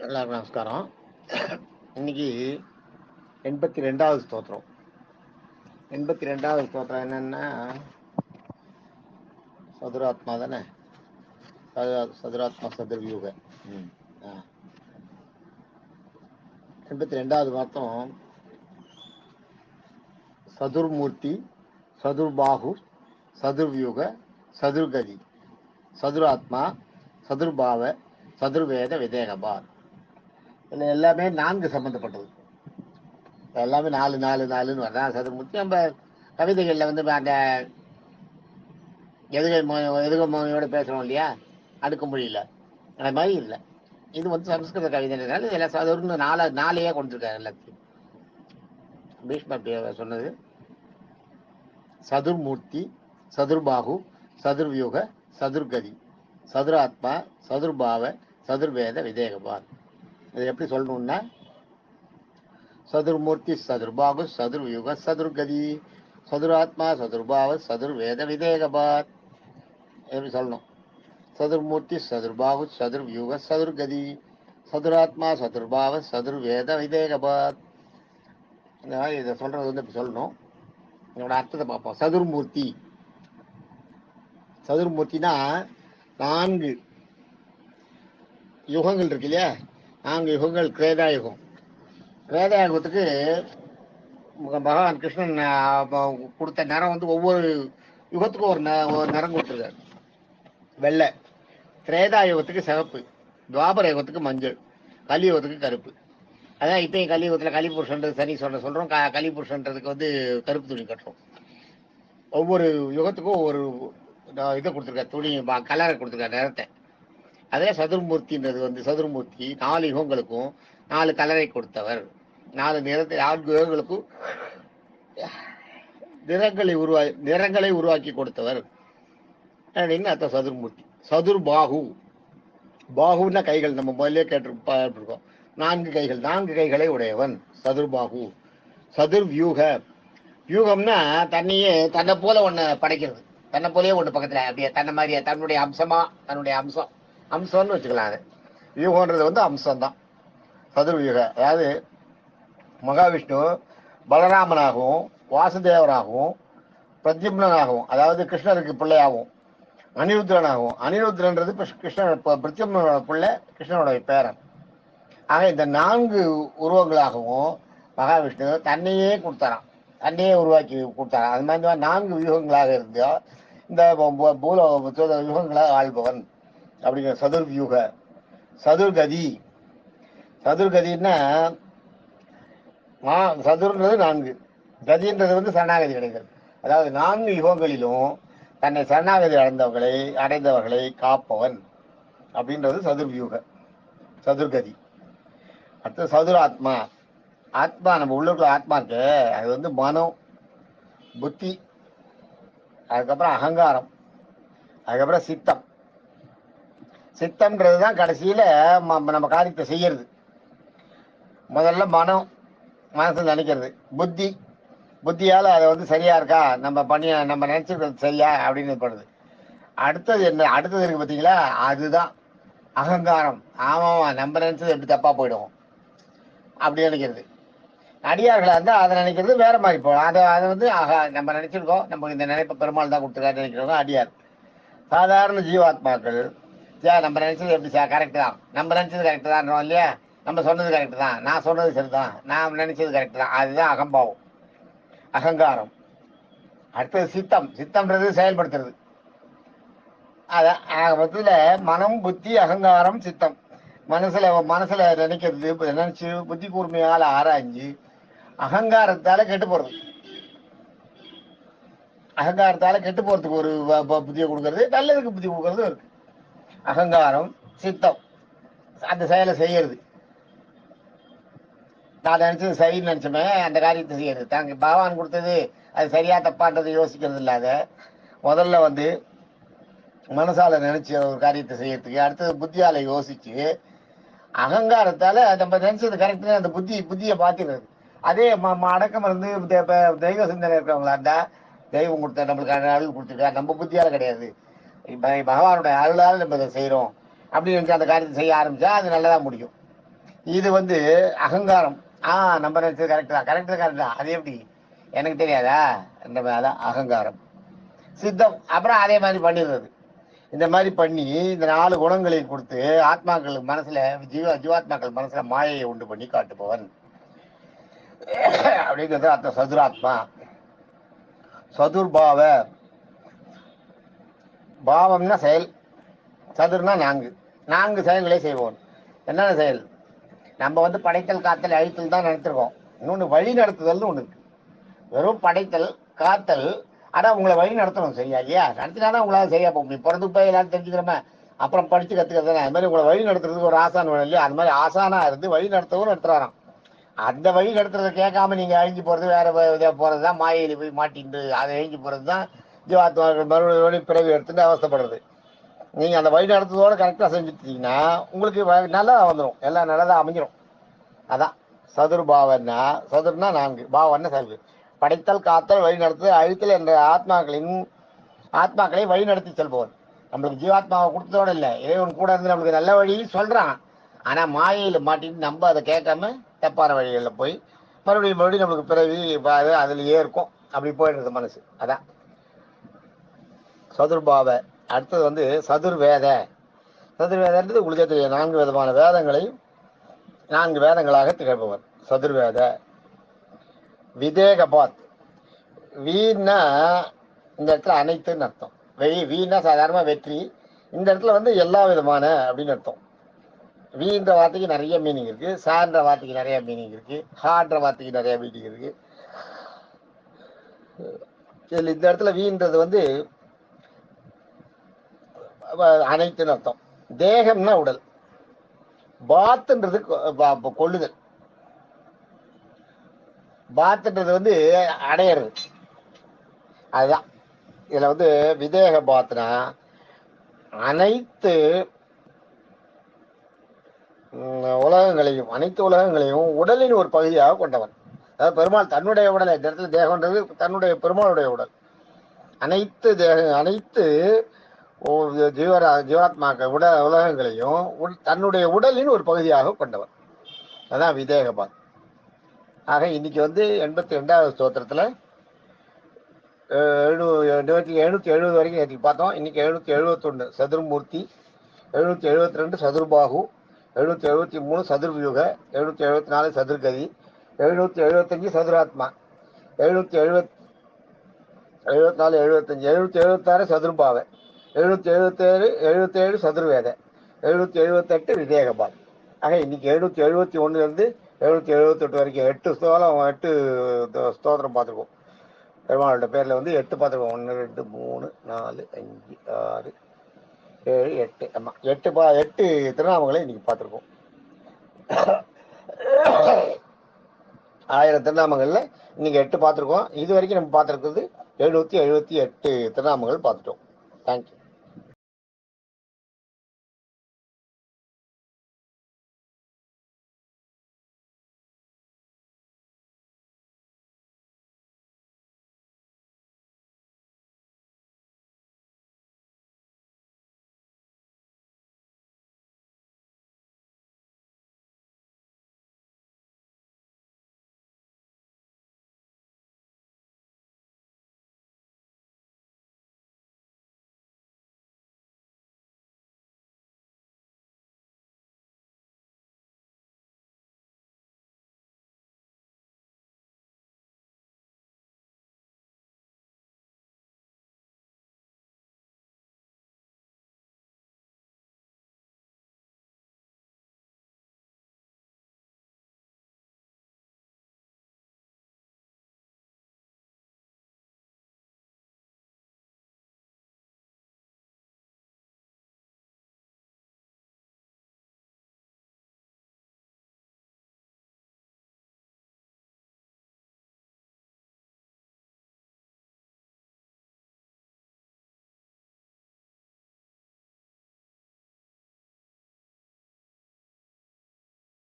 எல்லாருக்கும் நமஸ்காரம். இன்னைக்கு 82வது ஸ்தோத்திரம். 82வது ஸ்தோத்திரம் என்னன்னா சதுராத்மா தானே. சதுராத்மா சதுர்வியூக. 82வது மாத்தம் சதுர்மூர்த்தி, சதுர்பாகு, சதுர்வியூக, சதுர்கதி, சதுராத்மா, சதுர்பாவ, சதுர்வேத விதேகபாத். இதில் எல்லாமே 4 சம்பந்தப்பட்டது. எல்லாமே 4 4 4ன்னு வரதான். சதுர்மூர்த்தி நம்ம கவிதைகளில் வந்து அந்த எதுக மொழியோட பேசுகிறோம் இல்லையா, அடுக்க மொழியில், அந்த மாதிரி இல்லை. இது வந்து சம்ஸ்கிருத கவிதைனால இதெல்லாம் சதுர்னு 4 கொடுத்துருக்காரு எல்லாத்தையும். பீஷ்மர் சொன்னது சதுர்மூர்த்தி, சதுர்பாகு, சதுர்வியூக, சதுர்கதி, சதுராத்மா, சதுர்பாவ, சதுர்வேத விதேகபாத். இது எப்படி சொல்லணும்னா சதுர்மூர்த்தி, சதுர்பாகு, சதுர்வியூக, சதுர்கதி, சதுராத்மா, சதுர்பாவ, சதுர்வேத விதேகபாத். எப்படி சொல்லணும்? சதுர்மூர்த்தி, சதுர்பாகு, சதுர்வியூக, சதுர்கதி, சதுராத்மா, சதுர்பாவ, சதுர்வேத விதேகபாத். இந்த மாதிரி இதை சொல்றது வந்து இப்படி சொல்லணும். இதோட அர்த்தத்தை பார்ப்போம். சதுர்மூர்த்தி, சதுர்மூர்த்தினா 4 யுகங்கள் இருக்கு இல்லையா, 4 யுகங்கள். கிரேதா யுகம். கிரேதா யுகத்துக்கு பகவான் கிருஷ்ணன் கொடுத்த நிறம் வந்து ஒவ்வொரு யுகத்துக்கும் ஒரு நிறம் கொடுத்துருக்காரு. வெள்ளை. திரேதா யுகத்துக்கு சிவப்பு, துவாபர யுகத்துக்கு மஞ்சள், கலியுகத்துக்கு கருப்பு. அதான் இப்பயும் கலியுகத்தில் கலிபுருஷன்றது சனி சொல்றோம். கலிபுருஷன்றதுக்கு வந்து கருப்பு துணி கட்டுறோம். ஒவ்வொரு யுகத்துக்கும் ஒவ்வொரு இதை கொடுத்துருக்காரு, துணி கலரை கொடுத்துருக்காரு, நிறத்தை. அதே சதுர்மூர்த்தின்றது வந்து சதுர்மூர்த்தி 4 யுகங்களுக்கும் 4 கலரை கொடுத்தவர். 4 நிறத்தை 4 யுகங்களுக்கும் நிறங்களை உருவாக்கி கொடுத்தவர் அப்படின்னு அர்த்தம் சதுர்மூர்த்தி. சதுர்பாகு, பாகுன்னா கைகள். நம்ம முதல்ல கேட்டிருக்கோம். 4 கைகள், 4 கைகளை உடையவன் சதுர்பாகு. சதுர்வியூக, வியூகம்னா தன்னை போல ஒண்ணு படைக்கிறது. தன்னை போலயே ஒண்ணு பக்கத்துல அப்படியே தன்னை மாதிரியே தன்னுடைய அம்சமா, தன்னுடைய அம்சம்னு வச்சுக்கலாம். அது வியூகன்றது வந்து அம்சம்தான். சதுர்வியூக அதாவது மகாவிஷ்ணு பலராமனாகவும், வாசுதேவராகவும், பிரத்யும்னாகவும், அதாவது கிருஷ்ணருக்கு பிள்ளையாகவும், அனிருத்ரனாகவும். அனிருத்ரன்றது கிருஷ்ணன் பிரத்யும்னோட பிள்ளை, கிருஷ்ணனோட பேரன். ஆக இந்த 4 உருவங்களாகவும் மகாவிஷ்ணு தன்னையே கொடுத்தாராம், தன்னையே உருவாக்கி கொடுத்தாராம். அது மாதிரி 4 வியூகங்களாக இருந்தா இந்த யுகங்களாக ஆள்பவன் அப்படிங்கிற சதுர்வியூக. சதுர்கதி, சதுர்கதின்னா சதுர்ன்றது 4, கதின்றது வந்து சரணாகதி அடைதல். அதாவது 4 யுகங்களிலும் தன்னை சரணாகதி அடைந்தவர்களை காப்பவன் அப்படின்றது சதுர்வியூக, சதுர்கதி. அடுத்து சதுராத்மா. ஆத்மா, நம்ம உள்ளுக்குள்ள ஆத்மா இருக்கு, அது வந்து மனம், புத்தி, அதுக்கப்புறம் அகங்காரம், அதுக்கப்புறம் சித்தம். சித்தம்ன்றது தான் கடைசியில நம்ம காரியத்தை செய்யறது. முதல்ல மனசு நினைக்கிறது. புத்தி, புத்தியால அதை வந்து சரியா இருக்கா, நம்ம நினைச்சிருக்கிறது சரியா அப்படின்னு படுது. அடுத்தது என்ன? அடுத்தது இருக்கு பார்த்தீங்களா, அதுதான் அகங்காரம். ஆமாமா, நம்ம நினைச்சது எப்படி தப்பா போயிடும் அப்படி நினைக்கிறது. அடியார்களா இருந்தா அதை நினைக்கிறது வேற மாதிரி போகும். அதை வந்து நம்ம நினைச்சிருக்கோம், நமக்கு இந்த நினைப்பை பெருமாள் தான் கொடுத்துருக்காரு நினைக்கிறவங்க அடியார். சாதாரண ஜீவாத்மாக்கள் நம்ம நினைச்சது எப்படி கரெக்ட் தான், நம்ம நினைச்சது கரெக்ட் தான் இல்லையா, நம்ம சொன்னது கரெக்ட் தான், நான் சொன்னது சரிதான், நான் நினைச்சது கரெக்ட் தான். அதுதான் அகம்பாவம், அகங்காரம். அடுத்தது சித்தம். சித்தம்ன்றது செயல்படுத்துறது. மொத்தத்துல மனம், புத்தி, அகங்காரம், சித்தம். மனசுல நினைச்சு புத்தி கூர்மையால ஆராய்ஞ்சு அகங்காரத்தால கெட்டு போறது. அகங்காரத்தால கெட்டு போறதுக்கு ஒரு புத்தியை கொடுக்கறது, நல்லதுக்கு புத்தி கொடுக்கறது இருக்கு. அகங்காரம், சித்தம் அந்த செயலை செய்யறது. நான் நினைச்சது சரின்னு நினைச்சோமே அந்த காரியத்தை செய்யறது. தாங்க பகவான் கொடுத்தது அது சரியா தப்பான்றது யோசிக்கிறது இல்லாத முதல்ல வந்து மனசால நினைச்ச ஒரு காரியத்தை செய்யறதுக்கு, அடுத்தது புத்தியால யோசிச்சு அகங்காரத்தால நம்ம நினைச்சது கரெக்ட் அந்த புத்தியை பார்த்துக்கிறது. அதே அடக்கம் இருந்து தெய்வ சிந்தனை இருக்கிறவங்களா இருந்தா, தெய்வம் கொடுத்த நம்மளுக்கு அருள் கொடுத்துருக்கா, நம்ம புத்தியால கிடையாது, பகவானுடைய அருளால் நம்ம இதை செய்யறோம் அப்படின்னு நினைச்சு அந்த காரியத்தை செய்ய ஆரம்பிச்சா அது நல்லதா முடியும். இது வந்து அகங்காரம். நம்ம நினைச்சது கரெக்ட் தான், கரெக்ட் தான். அது எப்படி எனக்கு தெரியாதா? அதான் அகங்காரம். சித்தம் அப்புறம் அதே மாதிரி பண்ணிடுறது. இந்த மாதிரி பண்ணி இந்த 4 குணங்களையும் கொடுத்து ஆத்மாக்கள் மனசுல ஜீவாத்மாக்கள் மனசுல மாயையை உண்டு பண்ணி காட்டுபவன் அப்படிங்கிறது அர்த்தம். சதுராத்மா. சதுர்பாவ. பாவம்னா செயல், சதுர்னா 4 செயல்களை செய்வோம். என்னென்ன செயல்? நம்ம வந்து படைத்தல் காத்தல் அழித்தல் தான் நினைச்சிருக்கோம். இன்னொன்று வழி நடத்துதல்னு ஒன்று இருக்கு. வெறும் படைத்தல் காத்தல், ஆனா உங்களை வழி நடத்தணும். சரியா இல்லையா? நடத்தினாதான் உங்களால சரியா போக முடியும். பிறந்து போய் எல்லாரும் தெரிஞ்சுக்கிறோமே, அப்புறம் படிச்சு கத்துக்கிறது. அது மாதிரி உங்களை வழி நடத்துறதுக்கு ஒரு ஆசான் வேணும் இல்லையா? அது மாதிரி ஆசானா இருந்து வழி நடத்தவும் நடத்துறாராம். அந்த வழி நடத்துறதை கேட்காம நீங்க அழிஞ்சு போறது, வேற இதாக போறதுதான் மாயையில போய் மாட்டிட்டு அதை அழிஞ்சு போறதுதான் ஜீவாத்மாக்கள் மறுபடியும் பிறவி எடுத்துட்டு அவஸ்தைப்படுறது. நீங்க அந்த வழி நடத்துறதோட கரெக்டா செஞ்சுட்டீங்கன்னா உங்களுக்கு நல்லா வந்துடும், எல்லாம் நல்லதா அமைஞ்சிடும். அதான் சதுர்பாவன்னா. சதுர்னா 4, பாவன்னா செயல்கள். படைத்தல் காத்தல் வழி நடத்துதல் அழித்தல் என்ற ஆத்மாக்களை வழி நடத்தி செல்பவன். நம்மளுக்கு ஜீவாத்மாவை கொடுத்ததோட இல்லை, இறைவன் கூட இருந்து நம்மளுக்கு நல்ல வழி சொல்றான். ஆனா மாயையில மாட்டிட்டு நம்ம அதை கேட்காம தப்பான வழிகளில் போய் மறுபடியும் நம்மளுக்கு பிறவி அதுலயே இருக்கும். அப்படி போயிடுறது மனசு. அதான் சதுர்பாவ. அடுத்தது வந்து சதுர்வேத. சதுர்வேதன்றது உங்களுக்கே தெரியும், 4 விதமான வேதங்களையும் 4 வேதங்களாக திகழ்பவர் சதுர்வேத. விதேகபாத். வீணா இந்த இடத்துல அனைத்துன்னு அர்த்தம். வீணா சாதாரணமா வெற்றி. இந்த இடத்துல வந்து எல்லா விதமான அப்படின்னு அர்த்தம். வீன்ற வார்த்தைக்கு நிறைய மீனிங் இருக்கு, சான்ற வார்த்தைக்கு நிறைய மீனிங் இருக்கு, ஹான்ற வார்த்தைக்கு நிறைய மீனிங் இருக்கு. இந்த இடத்துல வீன்றது வந்து அனைத்துன்னு அர்த்தம். தேகம்னா உடல். பாத்துன்றது கொள்ளுதல். பாத்துன்றது வந்து அடையிறது. அதுதான் இதுல வந்து விதேக பாத்னா அனைத்து உலகங்களையும் உடலின் ஒரு பகுதியாக கொண்டவன். அதாவது பெருமாள் தன்னுடைய உடலை, இந்த இடத்துல தேகம்ன்றது தன்னுடைய பெருமாளுடைய உடல். அனைத்து ஜீவாத்மாக்கள் உலகங்களையும் தன்னுடைய உடலின் ஒரு பகுதியாக கொண்டவன். அதான் விதேகபாத். ஆக இன்னைக்கு வந்து 82வது ஸ்தோத்திரத்துல 770 வரைக்கும் நேற்று பார்த்தோம். இன்னைக்கு 771 சதுர்மூர்த்தி, 772 சதுர்பாகு, 773 சதுர்வியூக, 774 சதுர்கதி, 775 சதுராத்மா, 774 75 776 சதுர்பாவ, 777 சதுர்வேத, 778 விதேகபாத். ஆக இன்னைக்கு 771 இருந்து 778 வரைக்கும் 8 ஸ்தோத்திரம் பார்த்துருக்கோம். பெருமாளோட பேர்ல வந்து 8 பார்த்துருக்கோம். 1 2 3 4 5 6 7 8. ஆமா 8 திருநாமங்களை இன்னைக்கு பார்த்துருக்கோம். 1000 திருநாமங்கள்ல இன்னைக்கு 8 பார்த்துருக்கோம். இது வரைக்கும் நம்ம பார்த்துருக்கிறது 778 திருநாமங்கள் பார்த்துட்டோம். தேங்க்யூ.